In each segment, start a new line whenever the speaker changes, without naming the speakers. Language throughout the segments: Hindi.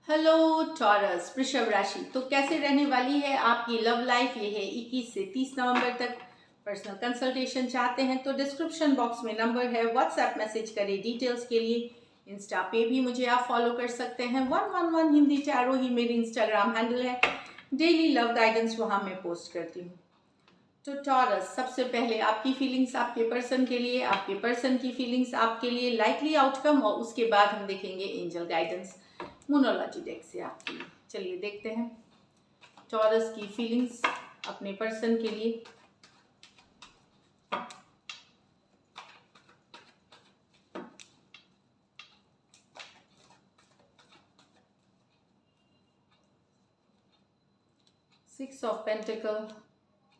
हेलो टॉरस वृषभ राशि। तो कैसे रहने वाली है आपकी लव लाइफ? ये है 21 से 30 नवंबर तक। पर्सनल कंसल्टेशन चाहते हैं तो डिस्क्रिप्शन बॉक्स में नंबर है, व्हाट्सएप मैसेज करें डिटेल्स के लिए। इंस्टा पे भी मुझे आप फॉलो कर सकते हैं, 111 हिंदी टैरो ही मेरी इंस्टाग्राम हैंडल है। डेली लव गाइडेंस वहाँ मैं पोस्ट करती हूँ। तो टॉरस, सबसे पहले आपकी फीलिंग्स आपके पर्सन के लिए, आपके पर्सन की फीलिंग्स आपके लिए, लाइकली आउटकम, और उसके बाद हम देखेंगे एंजल गाइडेंस मोनोलॉजी डेक से आपके लिए। चलिए देखते हैं टॉरस की फीलिंग्स अपने पर्सन के लिए। Six of pentacle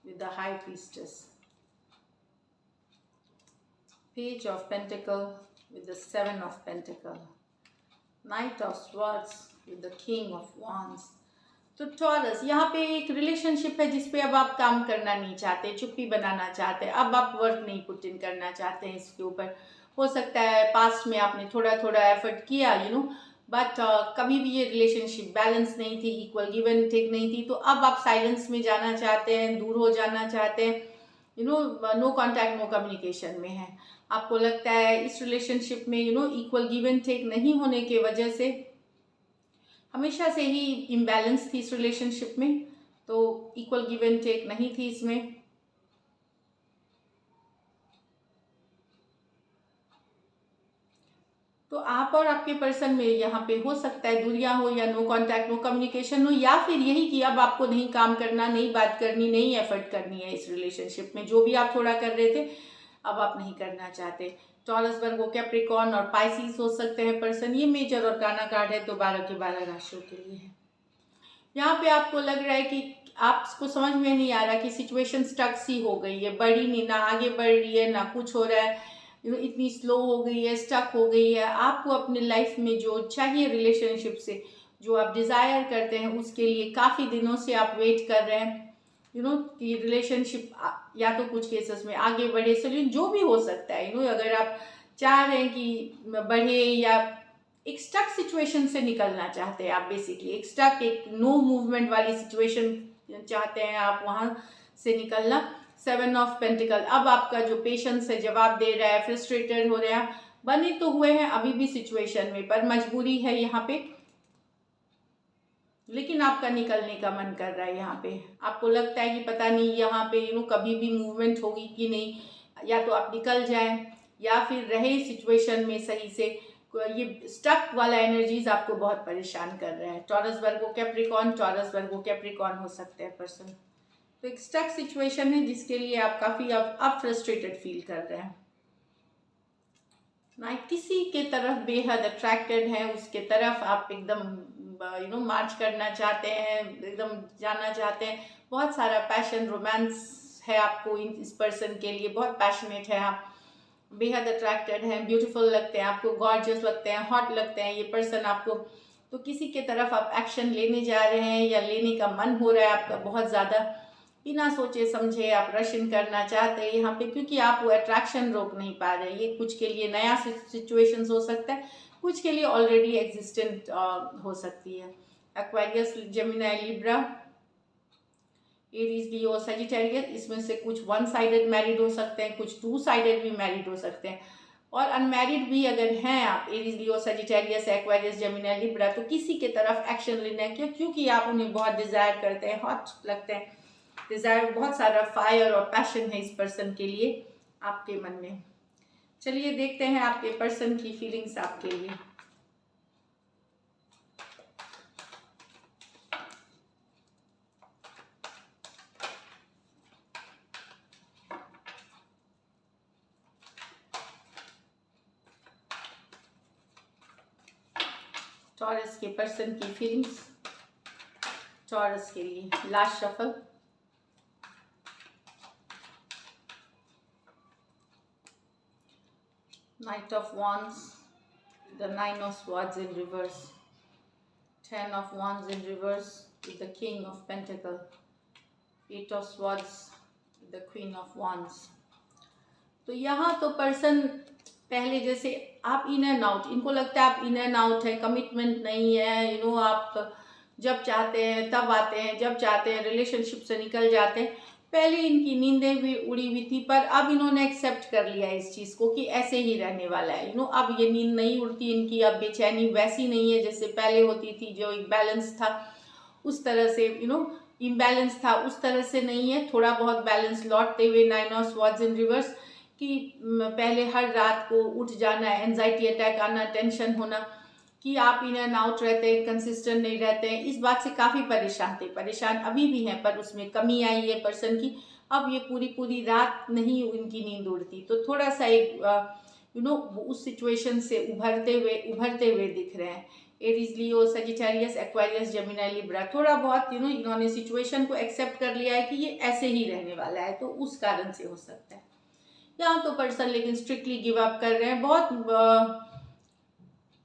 with the high priestess, page of pentacle with the seven of pentacle, knight of swords with the king of wands। तो टॉरस, यहाँ पे एक रिलेशनशिप है जिसपे अब आप काम करना नहीं चाहते, चुप्पी बनाना चाहते हैं, अब आप वर्क नहीं पुट इन करना चाहते हैं इसके ऊपर। हो सकता है पास्ट में आपने थोड़ा थोड़ा एफर्ट किया बट कभी भी ये रिलेशनशिप बैलेंस नहीं थी, इक्वल गिव एंड टेक नहीं थी। तो अब आप साइलेंस में जाना चाहते हैं, दूर हो जाना चाहते हैं, नो कॉन्टैक्ट नो कम्युनिकेशन में है। आपको लगता है इस रिलेशनशिप में इक्वल गिव एंड टेक नहीं होने की वजह से हमेशा से ही इम्बैलेंस थी इस रिलेशनशिप में, तो इक्वल गिव एंड टेक नहीं थी इसमें। तो आप और आपके पर्सन में यहाँ पे हो सकता है दूरियां हो, या नो कांटेक्ट नो कम्युनिकेशन हो, या फिर यही कि अब आपको नहीं काम करना, नहीं बात करनी, नहीं एफर्ट करनी है इस रिलेशनशिप में। जो भी आप थोड़ा कर रहे थे अब आप नहीं करना चाहते। टॉरस, वर्गो, कैप्रिकॉर्न और पाइसिस हो सकते हैं पर्सन। ये मेजर और काना कार्ड है, तो 12 के 12 राशियों के लिए है। यहाँ पे आपको लग रहा है कि आपको समझ में नहीं आ रहा कि सिचुएशन स्टक सी हो गई है, बढ़ी नहीं, ना आगे बढ़ रही है ना कुछ हो रहा है, इतनी स्लो हो गई है, स्टक हो गई है। आपको अपने लाइफ में जो चाहिए रिलेशनशिप से, जो आप डिज़ायर करते हैं, उसके लिए काफ़ी दिनों से आप वेट कर रहे हैं कि रिलेशनशिप या तो कुछ केसेस में आगे बढ़े, सोल्यूशन जो भी हो सकता है। अगर आप चाह रहे हैं कि बढ़े, या एक स्टक सिचुएशन से निकलना चाहते हैं आप, बेसिकली एक स्टक, एक नो मूवमेंट वाली सिचुएशन चाहते हैं आप, वहाँ से निकलना। सेवन ऑफ पेंटिकल, अब आपका जो पेशेंस है जवाब दे रहा है, फ्रस्ट्रेटेड हो रहे हैं, बने तो हुए हैं अभी भी सिचुएशन में, पर मजबूरी है यहाँ पे, लेकिन आपका निकलने का मन कर रहा है। यहाँ पे आपको लगता है कि पता नहीं यहाँ पे कभी भी मूवमेंट होगी कि नहीं, या तो आप निकल जाएं या फिर रहे सिचुएशन में सही से। ये स्टक वाला एनर्जीज आपको बहुत परेशान कर रहा है। टॉरस, वर्गो, कैप्रिकॉर्न, टॉरस, वर्गो, कैप्रिकॉर्न हो सकते हैं पर्सन। तो एक स्टक सिचुएशन है जिसके लिए आप काफ़ी अब फ्रस्ट्रेटेड फील कर रहे हैं। ना किसी के तरफ बेहद अट्रैक्टेड है, उसके तरफ आप एकदम मार्च करना चाहते हैं, एकदम जाना चाहते हैं। बहुत सारा पैशन, रोमांस है आपको इस पर्सन के लिए, बहुत पैशनेट है आप, बेहद अट्रैक्टेड हैं, ब्यूटीफुल लगते हैं आपको, गॉर्जियस लगते हैं, हॉट लगते हैं ये पर्सन आपको। तो किसी के तरफ आप एक्शन लेने जा रहे हैं, या लेने का मन हो रहा है आपका बहुत ज़्यादा, बिना सोचे समझे आप रश इन करना चाहते हैं यहाँ पे, क्योंकि आप वो अट्रैक्शन रोक नहीं पा रहे। ये कुछ के लिए नया सिचुएशन हो सकता है, कुछ के लिए ऑलरेडी एग्जिस्टेंट हो सकती है। एक्वेरियस, जेमिनी, लिब्रा, एरीज, लियो, सजिटेरियस, इसमें से कुछ वन साइडेड मैरिड हो सकते हैं, कुछ टू साइडेड भी मैरिड हो सकते हैं। और अनमैरिड भी अगर हैं आप, एरीज, लियो, सजिटेरियस, एक्वेरियस, जेमिनी, लिब्रा, तो किसी के तरफ एक्शन लेना है, क्योंकि आप उन्हें बहुत डिजायर करते हैं, हॉट लगते हैं, डिजायर, बहुत सारा फायर और पैशन है इस पर्सन के लिए आपके मन में। चलिए देखते हैं आपके पर्सन की फीलिंग्स आपके लिए। टॉरस के पर्सन की फीलिंग्स टॉरस के लिए। Last shuffle. Knight of Wands, the Nine of Swords in reverse, Ten of Wands in reverse with the King of Pentacles, Eight of Swords with the Queen of Wands। तो यहाँ तो पर्सन पहले जैसे आप इन एंड आउट, इनको लगता है आप इन एंड आउट है, कमिटमेंट नहीं है, आप जब चाहते हैं तब आते हैं, जब चाहते हैं रिलेशनशिप से निकल जाते हैं। पहले इनकी नींदें भी उड़ी हुई थी, पर अब इन्होंने एक्सेप्ट कर लिया इस चीज़ को कि ऐसे ही रहने वाला है। अब ये नींद नहीं उड़ती इनकी, अब बेचैनी वैसी नहीं है जैसे पहले होती थी, जो एक बैलेंस था उस तरह से, इम्बैलेंस था उस तरह से नहीं है। थोड़ा बहुत बैलेंस लौटते हुए, 9 ऑफ स्वॉर्ड्स इन रिवर्स, कि पहले हर रात को उठ जाना, एंजाइटी अटैक आना, टेंशन होना, कि आप इन एंड आउट रहते हैं, कंसिस्टेंट नहीं रहते हैं, इस बात से काफ़ी परेशान थे। परेशान अभी भी हैं, पर उसमें कमी आई है पर्सन की। अब ये पूरी पूरी रात नहीं इनकी नींद उड़ती, तो थोड़ा सा एक उस सिचुएशन से उभरते हुए दिख रहे हैं। एरीज, लियो, सजिटेरियस, एक्वेरियस, जेमिनी, लिब्रा, थोड़ा बहुत इन्होंने सिचुएशन को एक्सेप्ट कर लिया है कि ये ऐसे ही रहने वाला है, तो उस कारण से हो सकता है। यहाँ तो पर्सन लेकिन स्ट्रिक्टली गिव अप कर रहे हैं।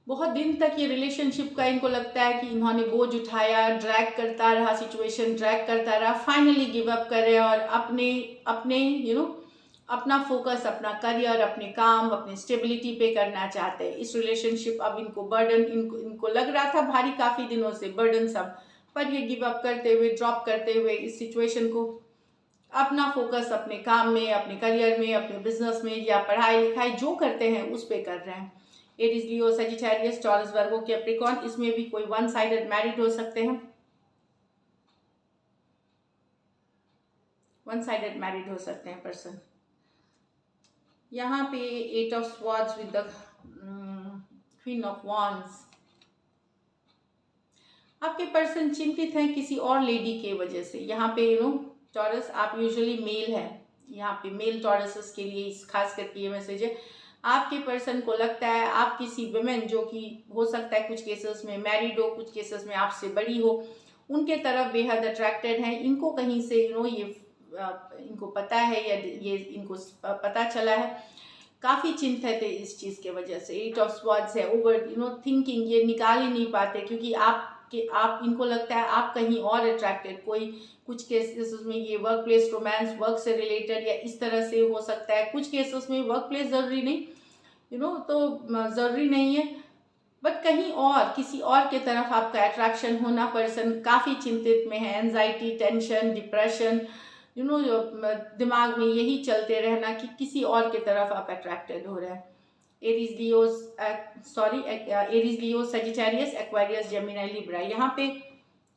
बहुत दिन तक ये रिलेशनशिप का इनको लगता है कि इन्होंने बोझ उठाया, ड्रैग करता रहा, सिचुएशन ड्रैग करता रहा, फाइनली गिव अप कर रहे हैं और अपने अपने अपना फोकस, अपना करियर, अपने काम, अपने स्टेबिलिटी पे करना चाहते हैं। इस रिलेशनशिप अब इनको बर्डन, इनको लग रहा था भारी काफ़ी दिनों से, बर्डन सब, पर ये गिव अप करते हुए, ड्रॉप करते हुए इस सिचुएशन को, अपना फोकस अपने काम में, अपने करियर में, अपने बिजनेस में या पढ़ाई लिखाई जो करते हैं उस पे कर रहे हैं। एरीज, लियो, सजिटेरियस, टॉरस, वर्गो, कैप्रिकॉर्न, इसमें भी कोई वन साइडेड मैरिड हो सकते हैं, वन साइडेड मैरिड हो सकते हैं पर्सन। यहाँ पे 8 of swords with the queen of wands. आपके पर्सन चिंतित हैं किसी और लेडी के वजह से। यहाँ पे टॉरस, आप यूजुअली मेल है, यहाँ पे मेल टॉरसेस के लिए खास करके ये मैसेज है। आपके पर्सन को लगता है आप किसी वुमेन, जो कि हो सकता है कुछ केसेस में मैरिड हो, कुछ केसेस में आपसे बड़ी हो, उनके तरफ बेहद अट्रैक्टेड हैं। इनको कहीं से ये इनको पता है या ये इनको पता चला है, काफ़ी चिंतित है इस चीज़ के वजह से। 8 ऑफ स्वॉर्ड्स है, ओवर थिंकिंग, ये निकाल ही नहीं पाते, क्योंकि आप इनको लगता है आप कहीं और अट्रैक्टेड, कोई कुछ केसेस में ये वर्क प्लेस रोमांस, वर्क से रिलेटेड या इस तरह से हो सकता है। कुछ केसेस में वर्क प्लेस ज़रूरी नहीं, तो ज़रूरी नहीं है, बट कहीं और किसी और के तरफ आपका अट्रैक्शन होना। पर्सन काफ़ी चिंतित में है, एंजाइटी, टेंशन, डिप्रेशन, दिमाग में यही चलते रहना कि किसी और के तरफ आप अट्रैक्टेड हो रहे हैं। एरीज, लियो, सजिटेरियस, एक्वेरियस, जेमिनी, लिब्रा, यहाँ पे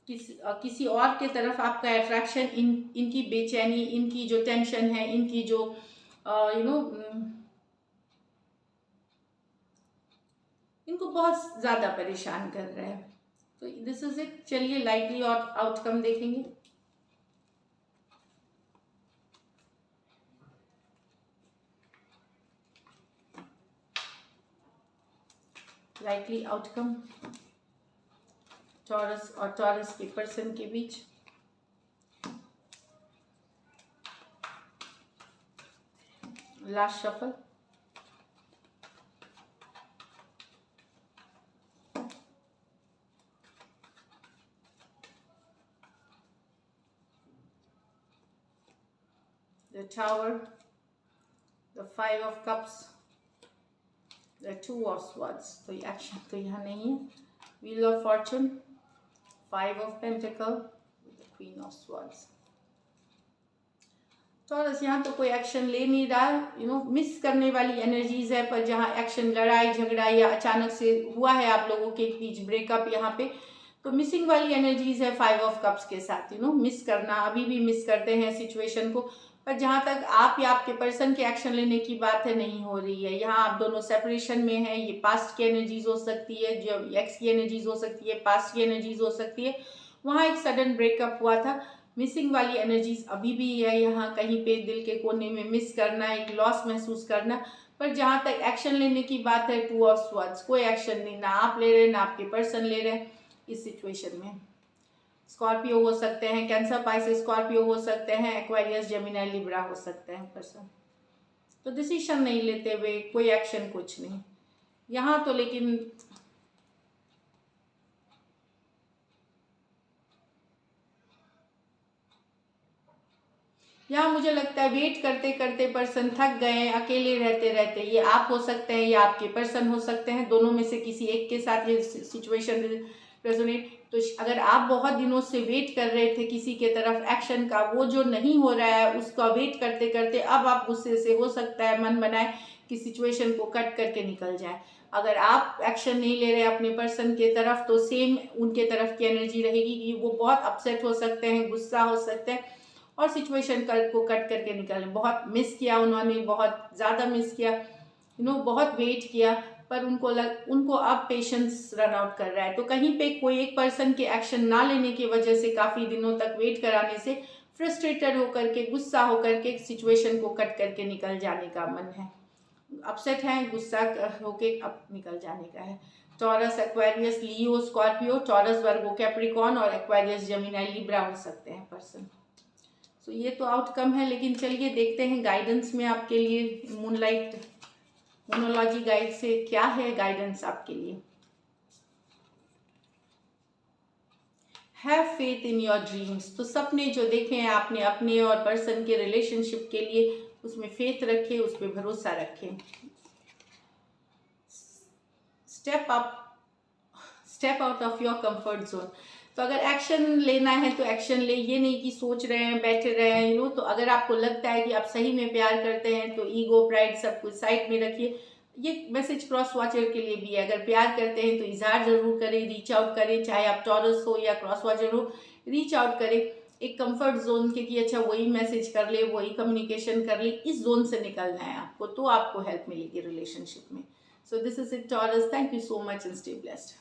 किसी और के तरफ आपका अट्रैक्शन, इनकी बेचैनी, इनकी जो टेंशन है, इनकी जो इनको बहुत ज़्यादा परेशान कर रहा है। तो दिस इज इट। चलिए लाइकली और आउटकम देखेंगे। लाइकली आउटकम टॉरस और टॉरस के पर्सन के बीच। Last shuffle. The Tower, the 5 of Cups, the 2 of Swords, तो एक्शन तो यहाँ नहीं है। Wheel of Fortune, 5 of Pentacle, the Queen of Swords। Taurus यहाँ तो कोई एक्शन ले नहीं रहा, मिस करने वाली एनर्जीज है, पर जहाँ एक्शन, लड़ाई झगड़ा या अचानक से हुआ है आप लोगों के बीच ब्रेकअप, यहाँ पे तो मिसिंग वाली एनर्जीज है 5 ऑफ कप्स के साथ। मिस करना, अभी भी मिस करते हैं सिचुएशन को, पर जहाँ तक आप या आपके पर्सन के एक्शन लेने की बात है, नहीं हो रही है। यहाँ आप दोनों सेपरेशन में हैं। ये पास्ट की एनर्जीज हो सकती है, जो एक्स की एनर्जीज हो सकती है, पास्ट की एनर्जीज हो सकती है। वहाँ एक सडन ब्रेकअप हुआ था, मिसिंग वाली एनर्जीज अभी भी है। यहाँ कहीं पे दिल के कोने में मिस करना, एक लॉस महसूस करना, पर जहाँ तक एक्शन लेने की बात है, 2 ऑफ स्वॉर्ड्स, कोई एक्शन नहीं, ना आप ले रहे ना आपके पर्सन ले रहे इस सिचुएशन में। स्कॉर्पियो हो सकते हैं, कैंसर, पाइसेस, स्कॉर्पियो हो सकते हैं, एक्वेरियस, जेमिनी, लिब्रा हो सकते हैं पर्सन। तो डिसीजन नहीं लेते हुए, कोई एक्शन, कुछ नहीं यहाँ तो। लेकिन यहाँ मुझे लगता है वेट करते करते पर्सन थक गए हैं, अकेले रहते रहते। ये आप हो सकते हैं या आपके पर्सन हो सकते हैं, दोनों में से किसी एक के साथ ये सिचुएशन रेजोनेट। तो अगर आप बहुत दिनों से वेट कर रहे थे किसी के तरफ एक्शन का, वो जो नहीं हो रहा है उसका वेट करते करते अब आप गुस्से से हो सकता है मन बनाए कि सिचुएशन को कट करके निकल जाए। अगर आप एक्शन नहीं ले रहे अपने पर्सन के तरफ, तो सेम उनके तरफ की एनर्जी रहेगी कि वो बहुत अपसेट हो सकते हैं, गुस्सा हो सकते हैं और सिचुएशन को कट करके निकले। बहुत मिस किया उन्होंने, बहुत ज़्यादा मिस किया, बहुत वेट किया, पर उनको अब पेशेंस रन आउट कर रहा है। तो कहीं पे कोई एक पर्सन के एक्शन ना लेने की वजह से, काफ़ी दिनों तक वेट कराने से फ्रस्ट्रेटेड होकर के, गुस्सा होकर के सिचुएशन को कट करके निकल जाने का मन है, अपसेट है, गुस्सा होके अब निकल जाने का है। टॉरस, एक्वेरियस, लियो, स्कॉर्पियो, टॉरस, वर्गो, कैप्रिकॉर्न और एक्वेरियस, जेमिनी, लिब्रा हो सकते हैं पर्सन। तो ये तो आउटकम है, लेकिन चलिए देखते हैं गाइडेंस में आपके लिए मूनलाइट मोनोलॉजी गाइड से क्या है गाइडेंस आपके लिए। Have faith in your dreams. तो सपने जो देखे हैं आपने अपने और पर्सन के रिलेशनशिप के लिए, उसमें फेथ रखें, उस पर भरोसा रखें। Step out of your comfort zone. तो अगर एक्शन लेना है तो एक्शन ले, ये नहीं कि सोच रहे हैं बैठे रहे हैं। तो अगर आपको लगता है कि आप सही में प्यार करते हैं तो ईगो, प्राइड सब कुछ साइड में रखिए। ये मैसेज क्रॉस वॉचर के लिए भी है। अगर प्यार करते हैं तो इजहार जरूर करें, रीच आउट करें, चाहे आप टॉरस हो या क्रॉस वॉचर हो, रीच आउट करें एक कंफर्ट जोन के कि अच्छा वही मैसेज कर ले, वही कम्युनिकेशन कर ले। इस जोन से निकलना है आपको, तो आपको हेल्प मिलेगी रिलेशनशिप में। So this is it taurus, thank you so much and stay blessed.